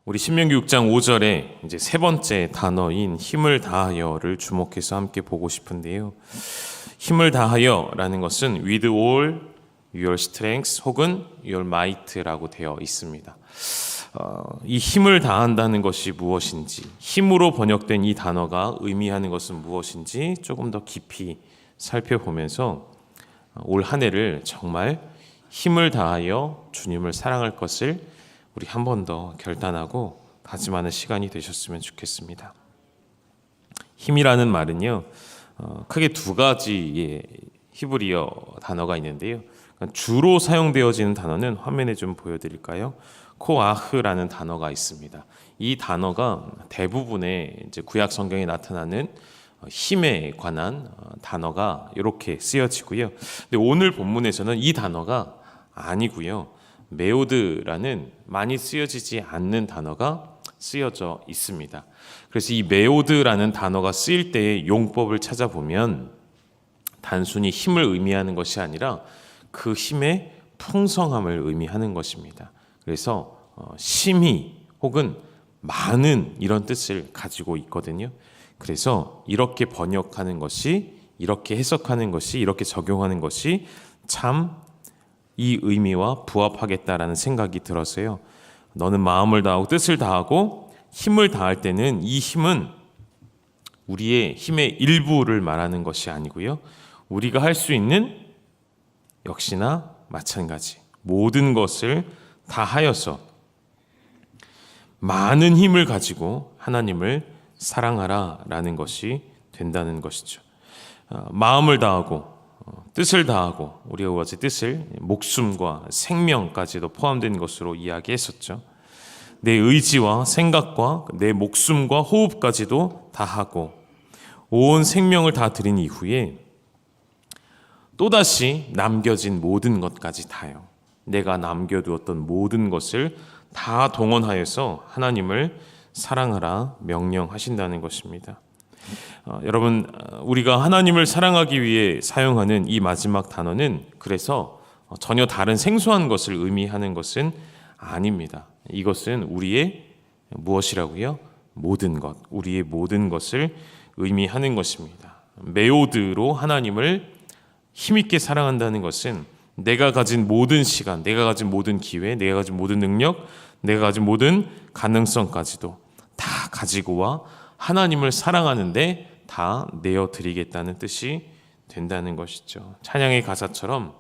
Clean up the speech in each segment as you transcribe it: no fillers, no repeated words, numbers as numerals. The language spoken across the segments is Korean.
우리 신명기 6장 5절에 이제 세 번째 단어인 힘을 다하여를 주목해서 함께 보고 싶은데요. 힘을 다하여라는 것은 with all your strength 혹은 your might라고 되어 있습니다. 이 힘을 다한다는 것이 무엇인지, 힘으로 번역된 이 단어가 의미하는 것은 무엇인지 조금 더 깊이 살펴보면서 올 한 해를 정말 힘을 다하여 주님을 사랑할 것을 우리 한 번 더 결단하고 다짐하는 시간이 되셨으면 좋겠습니다. 힘이라는 말은요, 크게 두 가지의 히브리어 단어가 있는데요. 주로 사용되어지는 단어는 화면에 좀 보여드릴까요? 코아흐라는 단어가 있습니다. 이 단어가 대부분의 이제 구약 성경에 나타나는 힘에 관한 단어가 이렇게 쓰여지고요. 근데 오늘 본문에서는 이 단어가 아니고요. 메오드라는 많이 쓰여지지 않는 단어가 쓰여져 있습니다. 그래서 이 메오드라는 단어가 쓰일 때의 용법을 찾아보면 단순히 힘을 의미하는 것이 아니라 그 힘의 풍성함을 의미하는 것입니다. 그래서 심히 혹은 많은 이런 뜻을 가지고 있거든요. 그래서 이렇게 번역하는 것이, 이렇게 해석하는 것이, 이렇게 적용하는 것이 참 이 의미와 부합하겠다라는 생각이 들어서요. 너는 마음을 다하고 뜻을 다하고 힘을 다할 때는 이 힘은 우리의 힘의 일부를 말하는 것이 아니고요. 우리가 할 수 있는 역시나 마찬가지 모든 것을 다하여서 많은 힘을 가지고 하나님을 사랑하라라는 것이 된다는 것이죠. 마음을 다하고 뜻을 다하고 우리가 어제 뜻을 목숨과 생명까지도 포함된 것으로 이야기했었죠. 내 의지와 생각과 내 목숨과 호흡까지도 다하고 온 생명을 다 드린 이후에 또다시 남겨진 모든 것까지 다요. 내가 남겨두었던 모든 것을 다 동원하여서 하나님을 사랑하라 명령하신다는 것입니다. 여러분, 우리가 하나님을 사랑하기 위해 사용하는 이 마지막 단어는 그래서 전혀 다른 생소한 것을 의미하는 것은 아닙니다. 이것은 우리의 무엇이라고요? 모든 것, 우리의 모든 것을 의미하는 것입니다. 메오드로 하나님을 힘있게 사랑한다는 것은 내가 가진 모든 시간, 내가 가진 모든 기회, 내가 가진 모든 능력, 내가 가진 모든 가능성까지도 다 가지고 와 하나님을 사랑하는데 다 내어드리겠다는 뜻이 된다는 것이죠. 찬양의 가사처럼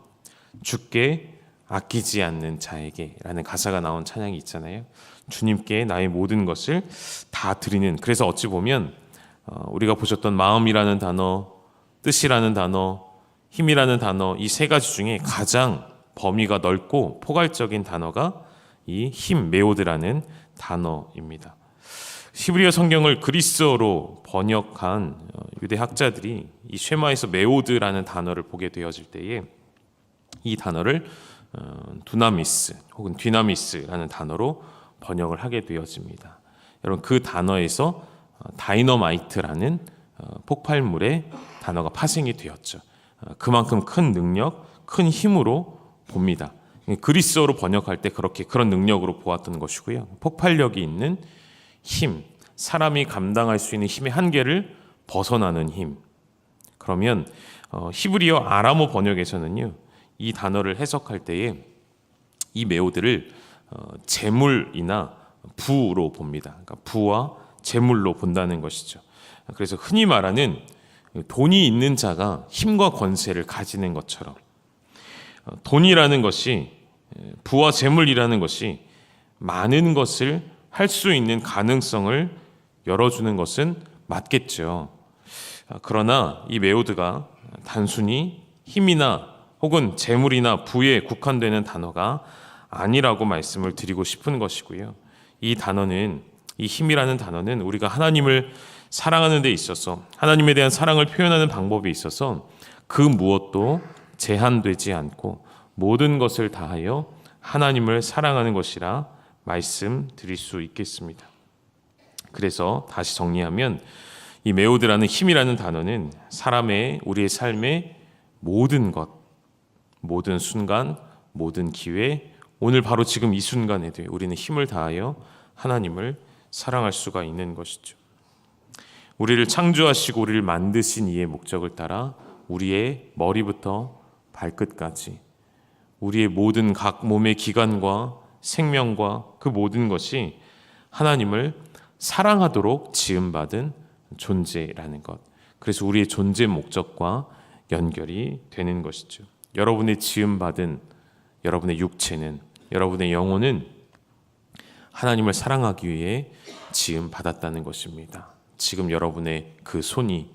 주께 아끼지 않는 자에게 라는 가사가 나온 찬양이 있잖아요. 주님께 나의 모든 것을 다 드리는, 그래서 어찌 보면 우리가 보셨던 마음이라는 단어, 뜻이라는 단어, 힘이라는 단어, 이 세 가지 중에 가장 범위가 넓고 포괄적인 단어가 이 힘, 메오드라는 단어입니다. 히브리어 성경을 그리스어로 번역한 유대 학자들이 이 쉐마에서 메오드라는 단어를 보게 되어질 때에 이 단어를 두나미스 혹은 뒤나미스라는 단어로 번역을 하게 되어집니다. 여러분, 그 단어에서 다이너마이트라는 폭발물의 단어가 파생이 되었죠. 그만큼 큰 능력, 큰 힘으로 봅니다. 그리스어로 번역할 때 그렇게 그런 능력으로 보았던 것이고요. 폭발력이 있는 힘, 사람이 감당할 수 있는 힘의 한계를 벗어나는 힘. 그러면 히브리어 아람어 번역에서는요, 이 단어를 해석할 때에 이 메오드를 재물이나 부로 봅니다. 그러니까 부와 재물로 본다는 것이죠. 그래서 흔히 말하는 돈이 있는 자가 힘과 권세를 가지는 것처럼 돈이라는 것이, 부와 재물이라는 것이 많은 것을 할 수 있는 가능성을 열어주는 것은 맞겠죠. 그러나 이 메오드가 단순히 힘이나 혹은 재물이나 부에 국한되는 단어가 아니라고 말씀을 드리고 싶은 것이고요. 이 단어는, 이 힘이라는 단어는 우리가 하나님을 사랑하는 데 있어서, 하나님에 대한 사랑을 표현하는 방법에 있어서 그 무엇도 제한되지 않고 모든 것을 다하여 하나님을 사랑하는 것이라 말씀드릴 수 있겠습니다. 그래서 다시 정리하면 이 메오드라는 힘이라는 단어는 사람의, 우리의 삶의 모든 것, 모든 순간, 모든 기회, 오늘 바로 지금 이 순간에도 우리는 힘을 다하여 하나님을 사랑할 수가 있는 것이죠. 우리를 창조하시고 우리를 만드신 이의 목적을 따라 우리의 머리부터 발끝까지 우리의 모든 각 몸의 기관과 생명과 그 모든 것이 하나님을 사랑하도록 지음받은 존재라는 것. 그래서 우리의 존재 목적과 연결이 되는 것이죠. 여러분의 지음받은 여러분의 육체는, 여러분의 영혼은 하나님을 사랑하기 위해 지음받았다는 것입니다. 지금 여러분의 그 손이,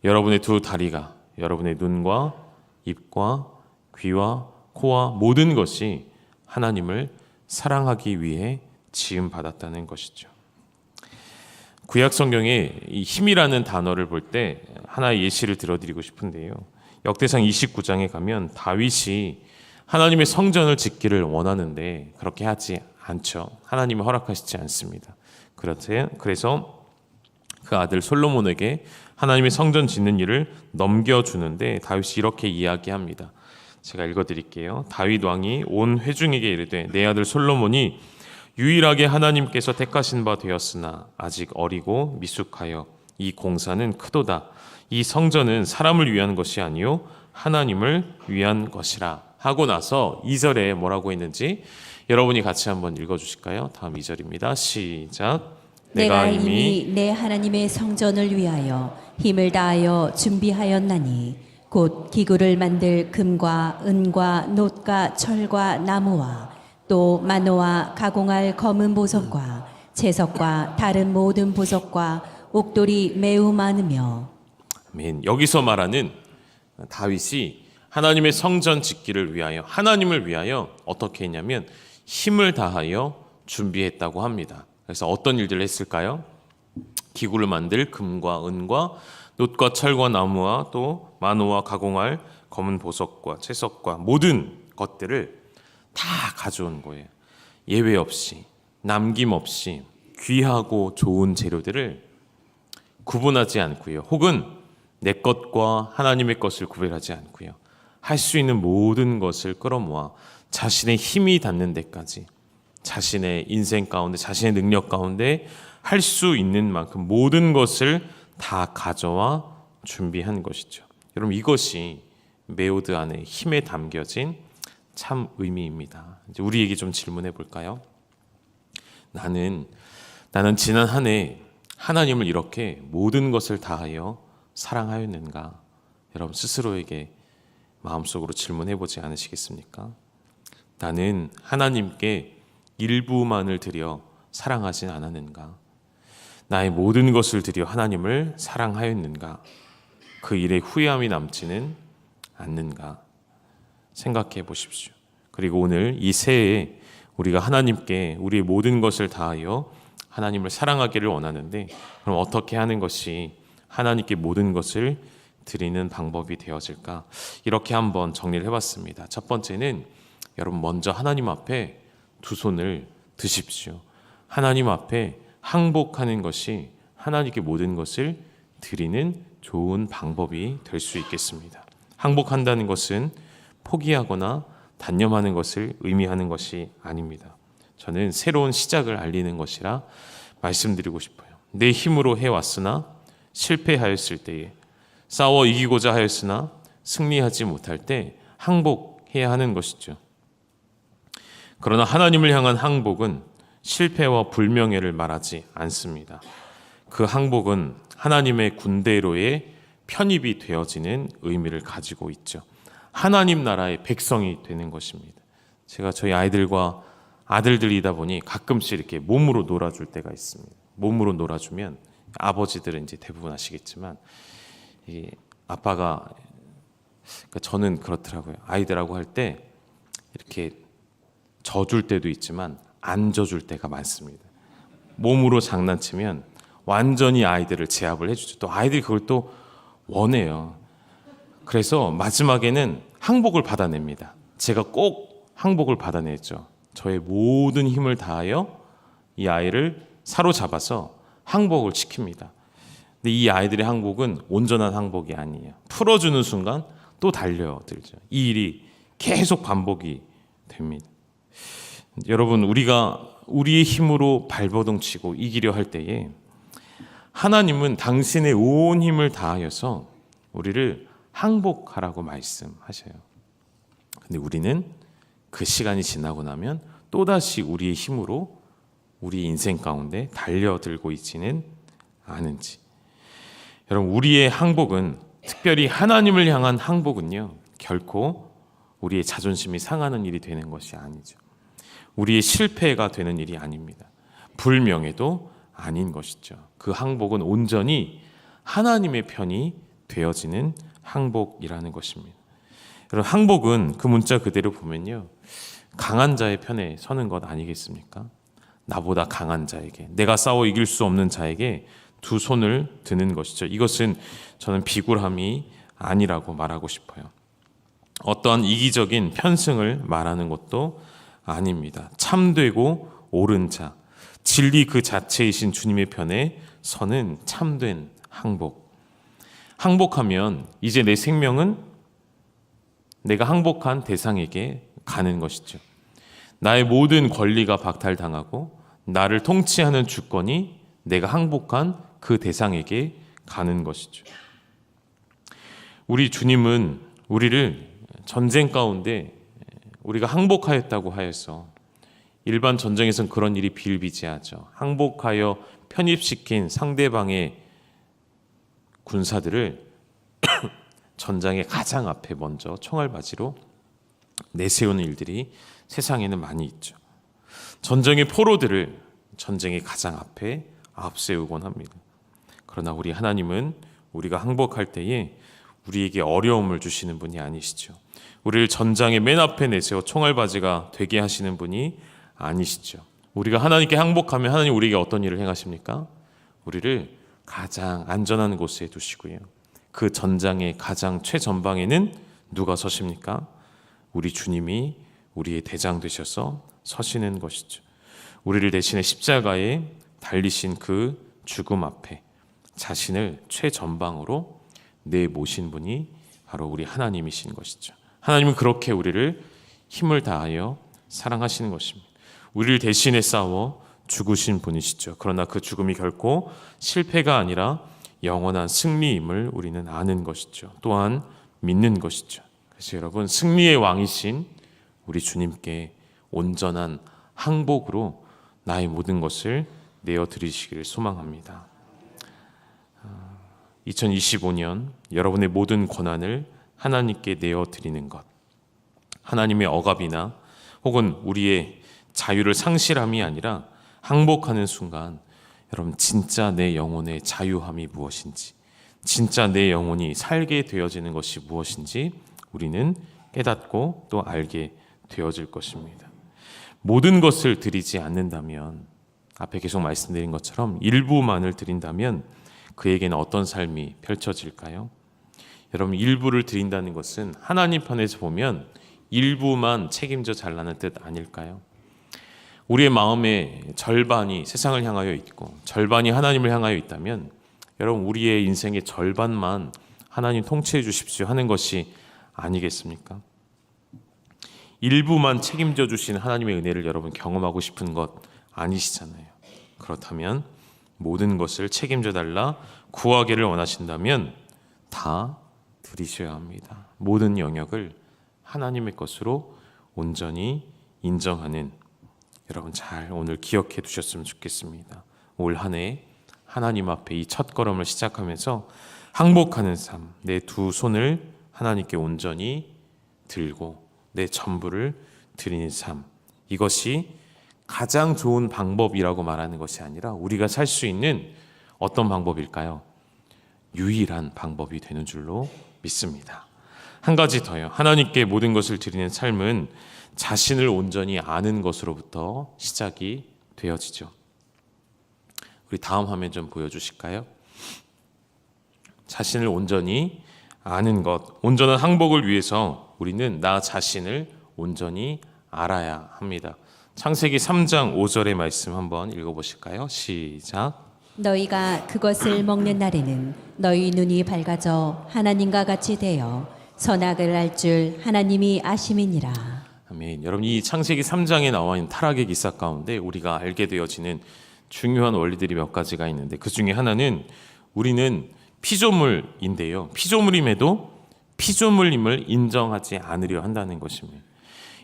여러분의 두 다리가, 여러분의 눈과 입과 귀와 코와 모든 것이 하나님을 사랑하기 위해 지음받았다는 것이죠. 구약 성경에 이 힘이라는 단어를 볼 때 하나의 예시를 들어드리고 싶은데요. 역대상 29장에 가면 다윗이 하나님의 성전을 짓기를 원하는데 그렇게 하지 않죠. 하나님이 허락하시지 않습니다. 그래서 그 아들 솔로몬에게 하나님의 성전 짓는 일을 넘겨주는데 다윗이 이렇게 이야기합니다. 제가 읽어드릴게요. 다윗 왕이 온 회중에게 이르되 내 아들 솔로몬이 유일하게 하나님께서 택하신 바 되었으나 아직 어리고 미숙하여 이 공사는 크도다. 이 성전은 사람을 위한 것이 아니요 하나님을 위한 것이라 하고 나서 2절에 뭐라고 했는지 여러분이 같이 한번 읽어주실까요? 다음 2절입니다. 시작. 내가 이미 내 하나님의 성전을 위하여 힘을 다하여 준비하였나니 곧 기구를 만들 금과 은과 놋과 철과 나무와 또 마노와 가공할 검은 보석과 채석과 다른 모든 보석과 옥돌이 매우 많으며. 아멘. 여기서 말하는 다윗이 하나님의 성전 짓기를 위하여, 하나님을 위하여 어떻게 했냐면 힘을 다하여 준비했다고 합니다. 그래서 어떤 일들을 했을까요? 기구를 만들 금과 은과 놋과 철과 나무와 또 마노와 가공할 검은 보석과 채석과 모든 것들을 다 가져온 거예요. 예외 없이, 남김없이 귀하고 좋은 재료들을 구분하지 않고요. 혹은 내 것과 하나님의 것을 구별하지 않고요. 할 수 있는 모든 것을 끌어모아 자신의 힘이 닿는 데까지, 자신의 인생 가운데, 자신의 능력 가운데 할 수 있는 만큼 모든 것을 다 가져와 준비한 것이죠. 여러분, 이것이 메오드 안에 힘에 담겨진 참 의미입니다. 이제 우리에게 좀 질문해 볼까요? 나는 지난 한 해 하나님을 이렇게 모든 것을 다하여 사랑하였는가? 여러분 스스로에게 마음속으로 질문해 보지 않으시겠습니까? 나는 하나님께 일부만을 드려 사랑하진 않았는가? 나의 모든 것을 드려 하나님을 사랑하였는가? 그 일에 후회함이 남지는 않는가? 생각해 보십시오. 그리고 오늘 이 새해에 우리가 하나님께 우리의 모든 것을 다하여 하나님을 사랑하기를 원하는데, 그럼 어떻게 하는 것이 하나님께 모든 것을 드리는 방법이 되어질까? 이렇게 한번 정리를 해봤습니다. 첫 번째는 여러분 먼저 하나님 앞에 두 손을 드십시오. 하나님 앞에 항복하는 것이 하나님께 모든 것을 드리는 좋은 방법이 될 수 있겠습니다. 항복한다는 것은 포기하거나 단념하는 것을 의미하는 것이 아닙니다. 저는 새로운 시작을 알리는 것이라 말씀드리고 싶어요. 내 힘으로 해왔으나 실패하였을 때에, 싸워 이기고자 하였으나 승리하지 못할 때 항복해야 하는 것이죠. 그러나 하나님을 향한 항복은 실패와 불명예를 말하지 않습니다. 그 항복은 하나님의 군대로의 편입이 되어지는 의미를 가지고 있죠. 하나님 나라의 백성이 되는 것입니다. 제가 저희 아이들과 아들들이다 보니 가끔씩 이렇게 몸으로 놀아줄 때가 있습니다. 몸으로 놀아주면 아버지들은 이제 대부분 아시겠지만 이 아빠가, 그러니까 저는 그렇더라고요. 아이들하고 할 때 이렇게 져줄 때도 있지만 안 져줄 때가 많습니다. 몸으로 장난치면 완전히 아이들을 제압을 해주죠. 또 아이들이 그걸 또 원해요. 그래서 마지막에는 항복을 받아냅니다. 제가 꼭 항복을 받아냈죠. 저의 모든 힘을 다하여 이 아이를 사로잡아서 항복을 시킵니다. 근데 이 아이들의 항복은 온전한 항복이 아니에요. 풀어주는 순간 또 달려들죠. 이 일이 계속 반복이 됩니다. 여러분, 우리가 우리의 힘으로 발버둥 치고 이기려 할 때에 하나님은 당신의 온 힘을 다하여서 우리를 항복하라고 말씀하셔요. 근데 우리는 그 시간이 지나고 나면 또다시 우리의 힘으로 우리 인생 가운데 달려들고 있지는 않은지. 여러분, 우리의 항복은, 특별히 하나님을 향한 항복은요, 결코 우리의 자존심이 상하는 일이 되는 것이 아니죠. 우리의 실패가 되는 일이 아닙니다. 불명예도 아닌 것이죠. 그 항복은 온전히 하나님의 편이 되어지는 항복이라는 것입니다. 여러분, 항복은 그 문자 그대로 보면요, 강한 자의 편에 서는 것 아니겠습니까? 나보다 강한 자에게, 내가 싸워 이길 수 없는 자에게 두 손을 드는 것이죠. 이것은 저는 비굴함이 아니라고 말하고 싶어요. 어떠한 이기적인 편승을 말하는 것도 아닙니다. 참되고 옳은 자, 진리 그 자체이신 주님의 편에 서는 참된 항복. 항복하면 이제 내 생명은 내가 항복한 대상에게 가는 것이죠. 나의 모든 권리가 박탈당하고 나를 통치하는 주권이 내가 항복한 그 대상에게 가는 것이죠. 우리 주님은 우리를 전쟁 가운데 우리가 항복하였다고 하여서, 일반 전쟁에서는 그런 일이 비일비재하죠. 항복하여 편입시킨 상대방의 군사들을 전장의 가장 앞에 먼저 총알바지로 내세우는 일들이 세상에는 많이 있죠. 전쟁의 포로들을 전쟁의 가장 앞에 앞세우곤 합니다. 그러나 우리 하나님은 우리가 항복할 때에 우리에게 어려움을 주시는 분이 아니시죠. 우리를 전장의 맨 앞에 내세워 총알바지가 되게 하시는 분이 아니시죠. 우리가 하나님께 항복하면 하나님 우리에게 어떤 일을 행하십니까? 우리를 가장 안전한 곳에 두시고요, 그 전장의 가장 최전방에는 누가 서십니까? 우리 주님이 우리의 대장 되셔서 서시는 것이죠. 우리를 대신에 십자가에 달리신 그 죽음 앞에 자신을 최전방으로 내모신 분이 바로 우리 하나님이신 것이죠. 하나님은 그렇게 우리를 힘을 다하여 사랑하시는 것입니다. 우리를 대신에 싸워 죽으신 분이시죠. 그러나 그 죽음이 결코 실패가 아니라 영원한 승리임을 우리는 아는 것이죠. 또한 믿는 것이죠. 그래서 여러분, 승리의 왕이신 우리 주님께 온전한 항복으로 나의 모든 것을 내어드리시기를 소망합니다. 2025년 여러분의 모든 고난을 하나님께 내어드리는 것, 하나님의 억압이나 혹은 우리의 자유를 상실함이 아니라 항복하는 순간, 여러분, 진짜 내 영혼의 자유함이 무엇인지, 진짜 내 영혼이 살게 되어지는 것이 무엇인지 우리는 깨닫고 또 알게 되어질 것입니다. 모든 것을 드리지 않는다면, 앞에 계속 말씀드린 것처럼 일부만을 드린다면 그에게는 어떤 삶이 펼쳐질까요? 여러분, 일부를 드린다는 것은 하나님 편에서 보면 일부만 책임져 잘라는 뜻 아닐까요? 우리의 마음의 절반이 세상을 향하여 있고 절반이 하나님을 향하여 있다면, 여러분, 우리의 인생의 절반만 하나님 통치해 주십시오 하는 것이 아니겠습니까? 일부만 책임져 주시는 하나님의 은혜를 여러분 경험하고 싶은 것 아니시잖아요. 그렇다면 모든 것을 책임져 달라 구하기를 원하신다면 다 드리셔야 합니다. 모든 영역을 하나님의 것으로 온전히 인정하는, 여러분 잘 오늘 기억해 두셨으면 좋겠습니다. 올 한 해 하나님 앞에 이 첫 걸음을 시작하면서 항복하는 삶, 내 두 손을 하나님께 온전히 들고 내 전부를 드리는 삶, 이것이 가장 좋은 방법이라고 말하는 것이 아니라 우리가 살 수 있는 어떤 방법일까요? 유일한 방법이 되는 줄로 믿습니다. 한 가지 더요. 하나님께 모든 것을 드리는 삶은 자신을 온전히 아는 것으로부터 시작이 되어지죠. 우리 다음 화면 좀 보여주실까요? 자신을 온전히 아는 것, 온전한 항복을 위해서 우리는 나 자신을 온전히 알아야 합니다. 창세기 3장 5절의 말씀 한번 읽어보실까요? 시작. 너희가 그것을 먹는 날에는 너희 눈이 밝아져 하나님과 같이 되어 선악을 알 줄 하나님이 아심이니라. 아멘. 여러분, 이 창세기 3장에 나와 있는 타락의 기사 가운데 우리가 알게 되어지는 중요한 원리들이 몇 가지가 있는데, 그 중에 하나는 우리는 피조물인데요, 피조물임에도 피조물임을 인정하지 않으려 한다는 것입니다.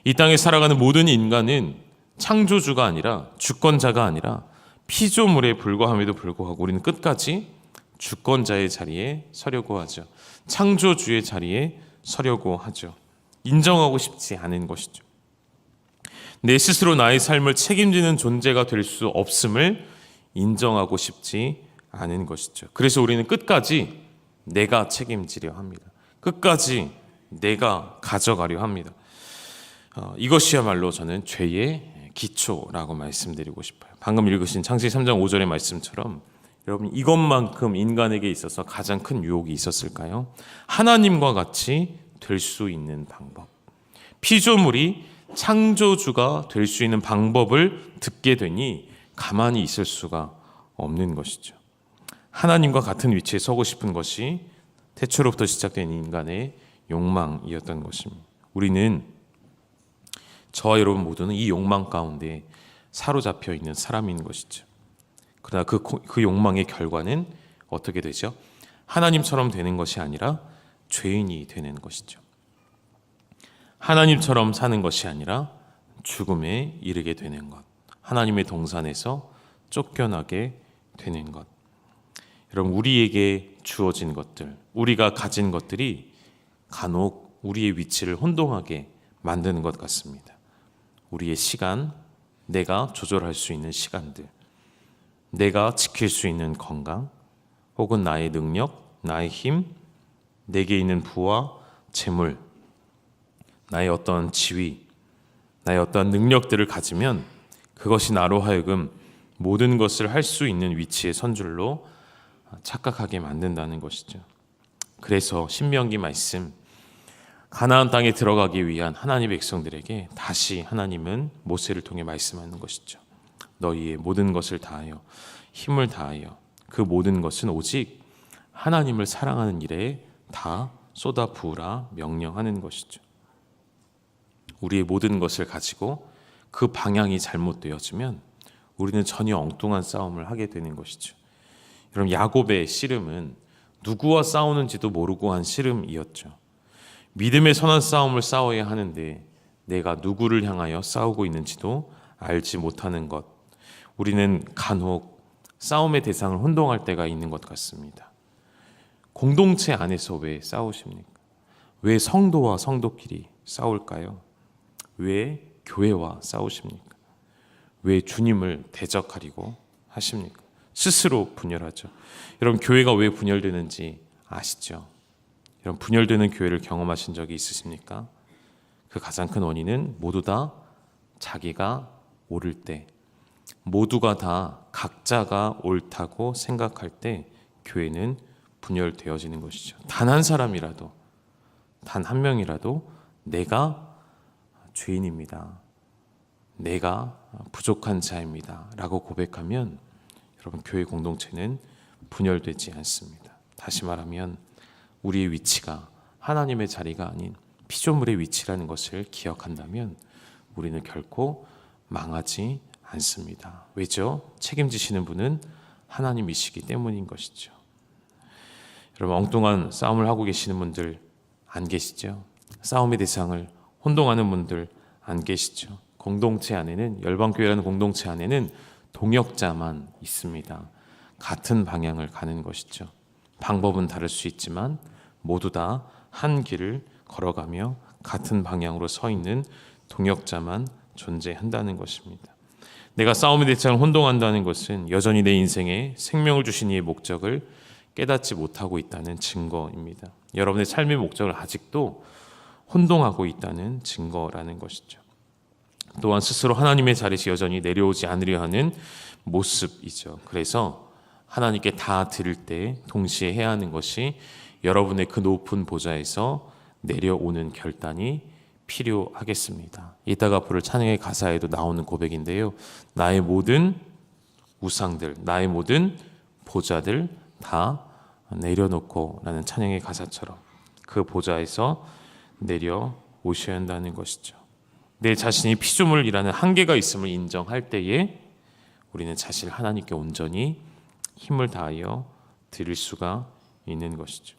이 땅에 살아가는 모든 인간은 창조주가 아니라, 주권자가 아니라 피조물에 불과함에도 불구하고 우리는 끝까지 주권자의 자리에 서려고 하죠. 창조주의 자리에 서려고 하죠. 인정하고 싶지 않은 것이죠. 내 스스로 나의 삶을 책임지는 존재가 될 수 없음을 인정하고 싶지 않은 것이죠. 그래서 우리는 끝까지 내가 책임지려 합니다. 끝까지 내가 가져가려 합니다. 이것이야말로 저는 죄의 기초라고 말씀드리고 싶어요. 방금 읽으신 창세기 3장 5절의 말씀처럼 여러분, 이것만큼 인간에게 있어서 가장 큰 유혹이 있었을까요? 하나님과 같이 될 수 있는 방법. 피조물이 창조주가 될 수 있는 방법을 듣게 되니 가만히 있을 수가 없는 것이죠. 하나님과 같은 위치에 서고 싶은 것이 태초로부터 시작된 인간의 욕망이었던 것입니다. 우리는, 저와 여러분 모두는 이 욕망 가운데 사로잡혀 있는 사람인 것이죠. 그러나 그 욕망의 결과는 어떻게 되죠? 하나님처럼 되는 것이 아니라 죄인이 되는 것이죠. 하나님처럼 사는 것이 아니라 죽음에 이르게 되는 것, 하나님의 동산에서 쫓겨나게 되는 것. 여러분, 우리에게 주어진 것들, 우리가 가진 것들이 간혹 우리의 위치를 혼동하게 만드는 것 같습니다. 우리의 시간, 내가 조절할 수 있는 시간들, 내가 지킬 수 있는 건강, 혹은 나의 능력, 나의 힘, 내게 있는 부와 재물, 나의 어떤 지위, 나의 어떤 능력들을 가지면 그것이 나로 하여금 모든 것을 할 수 있는 위치에 선 줄로 착각하게 만든다는 것이죠. 그래서 신명기 말씀, 가나안 땅에 들어가기 위한 하나님의 백성들에게 다시 하나님은 모세를 통해 말씀하는 것이죠. 너희의 모든 것을 다하여, 힘을 다하여, 그 모든 것은 오직 하나님을 사랑하는 일에 다 쏟아 부으라 명령하는 것이죠. 우리의 모든 것을 가지고 그 방향이 잘못되어지면 우리는 전혀 엉뚱한 싸움을 하게 되는 것이죠. 여러분, 야곱의 씨름은 누구와 싸우는지도 모르고 한 씨름이었죠. 믿음의 선한 싸움을 싸워야 하는데 내가 누구를 향하여 싸우고 있는지도 알지 못하는 것, 우리는 간혹 싸움의 대상을 혼동할 때가 있는 것 같습니다. 공동체 안에서 왜 싸우십니까? 왜 성도와 성도끼리 싸울까요? 왜 교회와 싸우십니까? 왜 주님을 대적하려고 하십니까? 스스로 분열하죠. 여러분, 교회가 왜 분열되는지 아시죠? 여러분, 분열되는 교회를 경험하신 적이 있으십니까? 그 가장 큰 원인은 모두 다 자기가 옳을 때, 모두가 다 각자가 옳다고 생각할 때 교회는 분열되어지는 것이죠. 단 한 사람이라도, 단 한 명이라도 내가 죄인입니다, 내가 부족한 자입니다 라고 고백하면 여러분, 교회 공동체는 분열되지 않습니다. 다시 말하면 우리의 위치가 하나님의 자리가 아닌 피조물의 위치라는 것을 기억한다면 우리는 결코 망하지 않습니다. 왜죠? 책임지시는 분은 하나님이시기 때문인 것이죠. 여러분, 엉뚱한 싸움을 하고 계시는 분들 안 계시죠? 싸움의 대상을 혼동하는 분들 안 계시죠? 공동체 안에는, 열방교회라는 공동체 안에는 동역자만 있습니다. 같은 방향을 가는 것이죠. 방법은 다를 수 있지만 모두 다 한 길을 걸어가며 같은 방향으로 서 있는 동역자만 존재한다는 것입니다. 내가 싸움의 대상을 혼동한다는 것은 여전히 내 인생에 생명을 주신 이의 목적을 깨닫지 못하고 있다는 증거입니다. 여러분의 삶의 목적을 아직도 혼동하고 있다는 증거라는 것이죠. 또한 스스로 하나님의 자리에서 여전히 내려오지 않으려 하는 모습이죠. 그래서 하나님께 다 드릴 때 동시에 해야 하는 것이 여러분의 그 높은 보좌에서 내려오는 결단이 필요하겠습니다. 이따가 부를 찬양의 가사에도 나오는 고백인데요, 나의 모든 우상들, 나의 모든 보좌들 다 내려놓고 라는 찬양의 가사처럼 그 보좌에서 내려오셔야 한다는 것이죠. 내 자신이 피조물이라는 한계가 있음을 인정할 때에 우리는 자신을 하나님께 온전히 힘을 다하여 드릴 수가 있는 것이죠.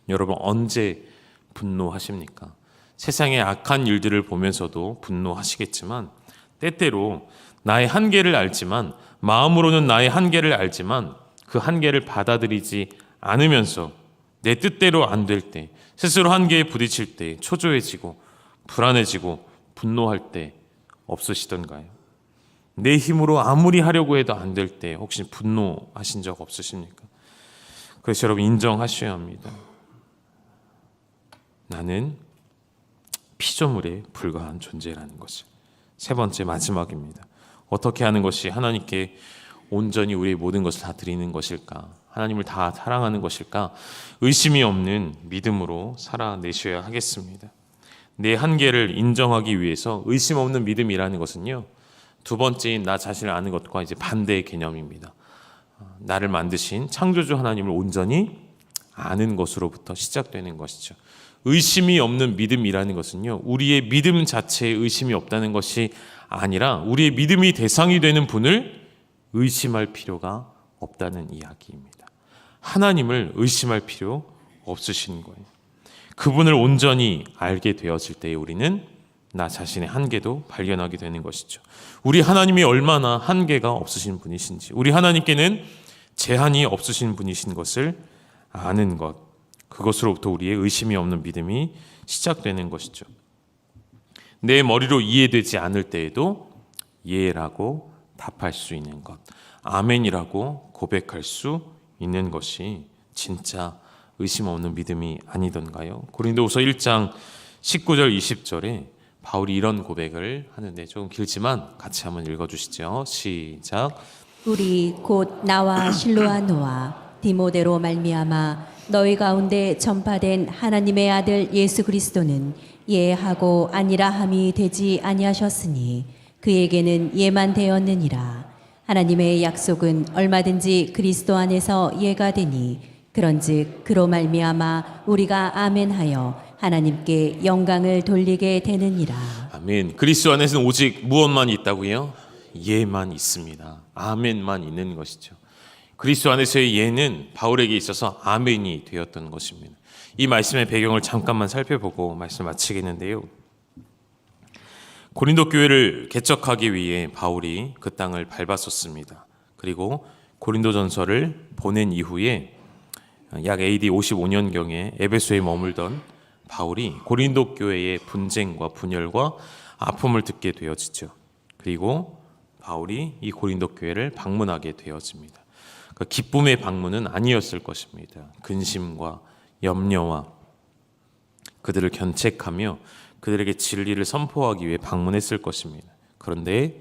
여러분, 언제 분노하십니까? 세상의 악한 일들을 보면서도 분노하시겠지만, 때때로 나의 한계를 알지만, 마음으로는 나의 한계를 알지만 그 한계를 받아들이지 않으면서 내 뜻대로 안 될 때, 스스로 한계에 부딪힐 때 초조해지고 불안해지고 분노할 때 없으시던가요? 내 힘으로 아무리 하려고 해도 안 될 때 혹시 분노하신 적 없으십니까? 그래서 여러분, 인정하셔야 합니다. 나는 피조물에 불과한 존재라는 것을. 세 번째, 마지막입니다. 어떻게 하는 것이 하나님께 온전히 우리의 모든 것을 다 드리는 것일까? 하나님을 다 사랑하는 것일까? 의심이 없는 믿음으로 살아내셔야 하겠습니다. 내 한계를 인정하기 위해서 의심 없는 믿음이라는 것은요, 두 번째인 나 자신을 아는 것과 이제 반대의 개념입니다. 나를 만드신 창조주 하나님을 온전히 아는 것으로부터 시작되는 것이죠. 의심이 없는 믿음이라는 것은요, 우리의 믿음 자체에 의심이 없다는 것이 아니라 우리의 믿음이 대상이 되는 분을 의심할 필요가 없다는 이야기입니다. 하나님을 의심할 필요 없으신 거예요. 그분을 온전히 알게 되었을 때 우리는 나 자신의 한계도 발견하게 되는 것이죠. 우리 하나님이 얼마나 한계가 없으신 분이신지, 우리 하나님께는 제한이 없으신 분이신 것을 아는 것, 그것으로부터 우리의 의심이 없는 믿음이 시작되는 것이죠. 내 머리로 이해되지 않을 때에도 예라고 답할 수 있는 것, 아멘이라고 고백할 수 있는 것이 진짜 의심 없는 믿음이 아니던가요? 고린도후서 1장 19절 20절에 바울이 이런 고백을 하는데, 조금 길지만 같이 한번 읽어주시죠. 시작. 우리 곧 나와 실로아노와 디모데로 말미암아 너희 가운데 전파된 하나님의 아들 예수 그리스도는 예하고 아니라함이 되지 아니하셨으니 그에게는 예만 되었느니라. 하나님의 약속은 얼마든지 그리스도 안에서 예가 되니 그런즉 그로 말미암아 우리가 아멘하여 하나님께 영광을 돌리게 되느니라. 아멘. 그리스도 안에서는 오직 무엇만 있다고요? 예만 있습니다. 아멘만 있는 것이죠. 그리스도 안에서의 예는 바울에게 있어서 아멘이 되었던 것입니다. 이 말씀의 배경을 잠깐만 살펴보고 말씀 마치겠는데요. 고린도 교회를 개척하기 위해 바울이 그 땅을 밟았었습니다. 그리고 고린도전서를 보낸 이후에 약 AD 55년경에 에베소에 머물던 바울이 고린도 교회의 분쟁과 분열과 아픔을 듣게 되어지죠. 그리고 바울이 이 고린도 교회를 방문하게 되어집니다. 그 기쁨의 방문은 아니었을 것입니다. 근심과 염려와 그들을 견책하며 그들에게 진리를 선포하기 위해 방문했을 것입니다. 그런데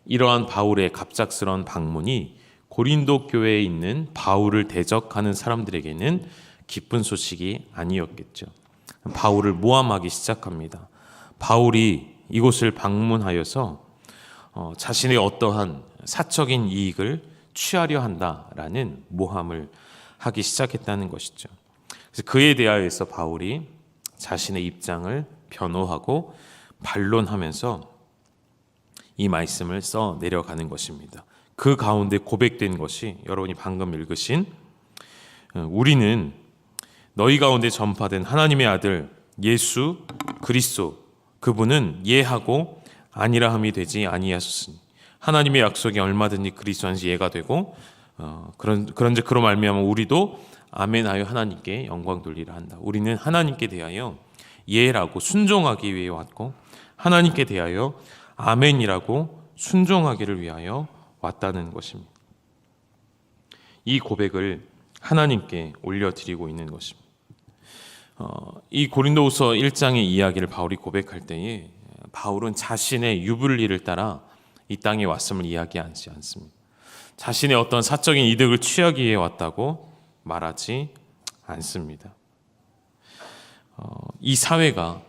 이러한 바울의 갑작스러운 방문이 고린도 교회에 있는 바울을 대적하는 사람들에게는 기쁜 소식이 아니었겠죠. 바울을 모함하기 시작합니다. 바울이 이곳을 방문하여서 자신의 어떠한 사적인 이익을 취하려 한다라는 모함을 하기 시작했다는 것이죠. 그래서 그에 대하여서 바울이 자신의 입장을 변호하고 반론하면서 이 말씀을 써 내려가는 것입니다. 그 가운데 고백된 것이 여러분이 방금 읽으신 우리는 너희 가운데 전파된 하나님의 아들 예수 그리스도 그분은 예하고 아니라함이 되지 아니하셨으니 하나님의 약속이 얼마든지 그리스도 안에서 예가 되고 그런즉 그로 말미암아 우리도 아멘하여 하나님께 영광 돌리라 한다. 우리는 하나님께 대하여 예라고 순종하기 위해 왔고 하나님께 대하여 아멘이라고 순종하기를 위하여 왔다는 것입니다. 이 고백을 하나님께 올려드리고 있는 것입니다. 이 고린도후서 1장의 이야기를 바울이 고백할 때에 바울은 자신의 유불리를 따라 이 땅에 왔음을 이야기하지 않습니다. 자신의 어떤 사적인 이득을 취하기 위해 왔다고 말하지 않습니다. 이 사회가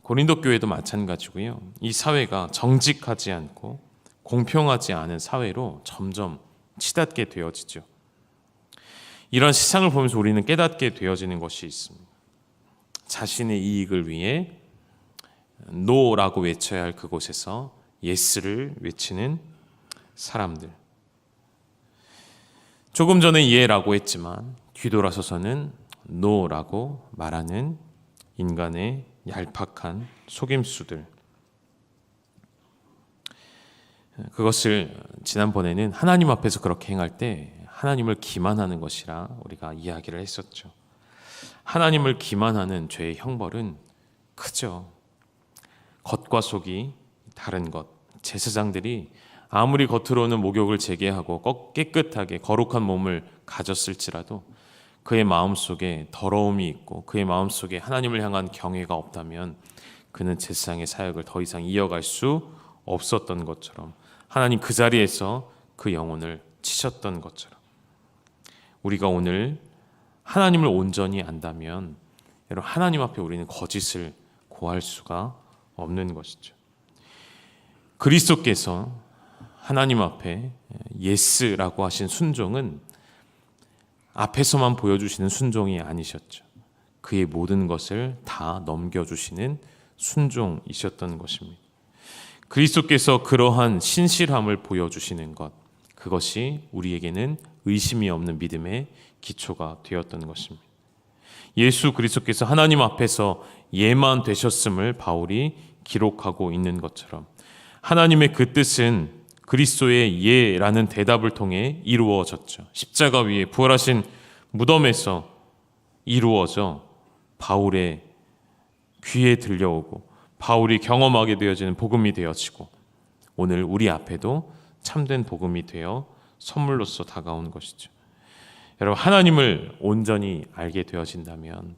고린도 교회도 마찬가지고요. 이 사회가 정직하지 않고 공평하지 않은 사회로 점점 치닫게 되어지죠. 이런 세상을 보면서 우리는 깨닫게 되어지는 것이 있습니다. 자신의 이익을 위해 노라고 외쳐야 할 그곳에서 예스를 외치는 사람들. 조금 전에 예라고 했지만 뒤돌아서서는 노라고 말하는 인간의 얄팍한 속임수들. 그것을 지난번에는 하나님 앞에서 그렇게 행할 때 하나님을 기만하는 것이라 우리가 이야기를 했었죠. 하나님을 기만하는 죄의 형벌은 크죠. 겉과 속이 다른 것. 제사장들이 아무리 겉으로는 목욕을 제게하고 깨끗하게 거룩한 몸을 가졌을지라도 그의 마음속에 더러움이 있고 그의 마음속에 하나님을 향한 경외가 없다면 그는 제사장의 사역을 더 이상 이어갈 수 없었던 것처럼, 하나님 그 자리에서 그 영혼을 치셨던 것처럼, 우리가 오늘 하나님을 온전히 안다면 여러분, 하나님 앞에 우리는 거짓을 고할 수가 없는 것이죠. 그리스도께서 하나님 앞에 예스라고 하신 순종은 앞에서만 보여주시는 순종이 아니셨죠. 그의 모든 것을 다 넘겨주시는 순종이셨던 것입니다. 그리스도께서 그러한 신실함을 보여주시는 것, 그것이 우리에게는 의심이 없는 믿음의 기초가 되었던 것입니다. 예수 그리스도께서 하나님 앞에서 예만 되셨음을 바울이 기록하고 있는 것처럼 하나님의 그 뜻은 그리스도의 예라는 대답을 통해 이루어졌죠. 십자가 위에 부활하신 무덤에서 이루어져 바울의 귀에 들려오고 바울이 경험하게 되어지는 복음이 되어지고 오늘 우리 앞에도 참된 복음이 되어 선물로서 다가온 것이죠. 여러분, 하나님을 온전히 알게 되어진다면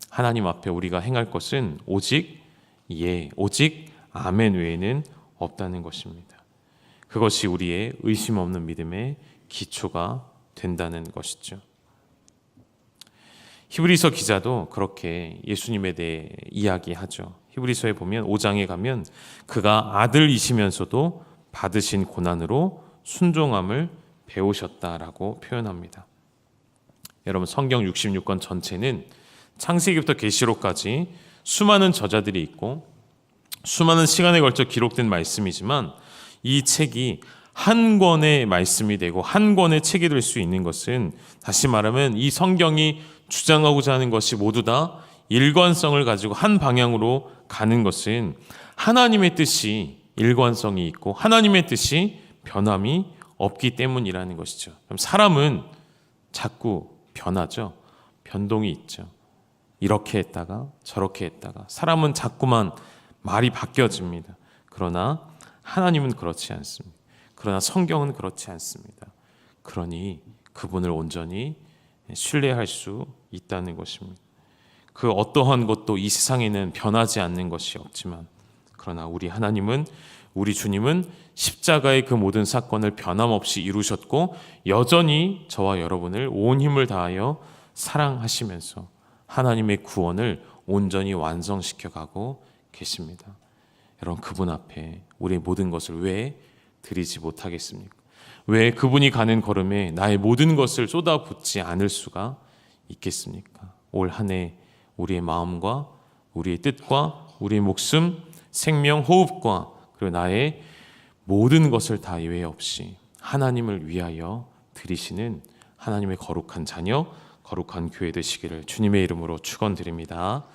하나님 앞에 우리가 행할 것은 오직 예, 오직 아멘 외에는 없다는 것입니다. 그것이 우리의 의심 없는 믿음의 기초가 된다는 것이죠. 히브리서 기자도 그렇게 예수님에 대해 이야기하죠. 히브리서에 보면 5장에 가면 그가 아들이시면서도 받으신 고난으로 순종함을 배우셨다라고 표현합니다. 여러분, 성경 66권 전체는 창세기부터 계시록까지 수많은 저자들이 있고 수많은 시간에 걸쳐 기록된 말씀이지만 이 책이 한 권의 말씀이 되고 한 권의 책이 될 수 있는 것은, 다시 말하면 이 성경이 주장하고자 하는 것이 모두 다 일관성을 가지고 한 방향으로 가는 것은 하나님의 뜻이 일관성이 있고 하나님의 뜻이 변함이 없기 때문이라는 것이죠. 그럼 사람은 자꾸 변하죠. 변동이 있죠. 이렇게 했다가 저렇게 했다가 사람은 자꾸만 말이 바뀌어집니다. 그러나 하나님은 그렇지 않습니다. 그러나 성경은 그렇지 않습니다. 그러니 그분을 온전히 신뢰할 수 있다는 것입니다. 그 어떠한 것도 이 세상에는 변하지 않는 것이 없지만, 그러나 우리 하나님은, 우리 주님은 십자가의 그 모든 사건을 변함없이 이루셨고 여전히 저와 여러분을 온 힘을 다하여 사랑하시면서 하나님의 구원을 온전히 완성시켜 가고 계십니다. 여러분, 그분 앞에 우리의 모든 것을 왜 드리지 못하겠습니까? 왜 그분이 가는 걸음에 나의 모든 것을 쏟아붓지 않을 수가 있겠습니까? 올 한 해 우리의 마음과 우리의 뜻과 우리의 목숨, 생명, 호흡과 그리고 나의 모든 것을 다 예외 없이 하나님을 위하여 드리시는 하나님의 거룩한 자녀, 거룩한 교회 되시기를 주님의 이름으로 축원드립니다.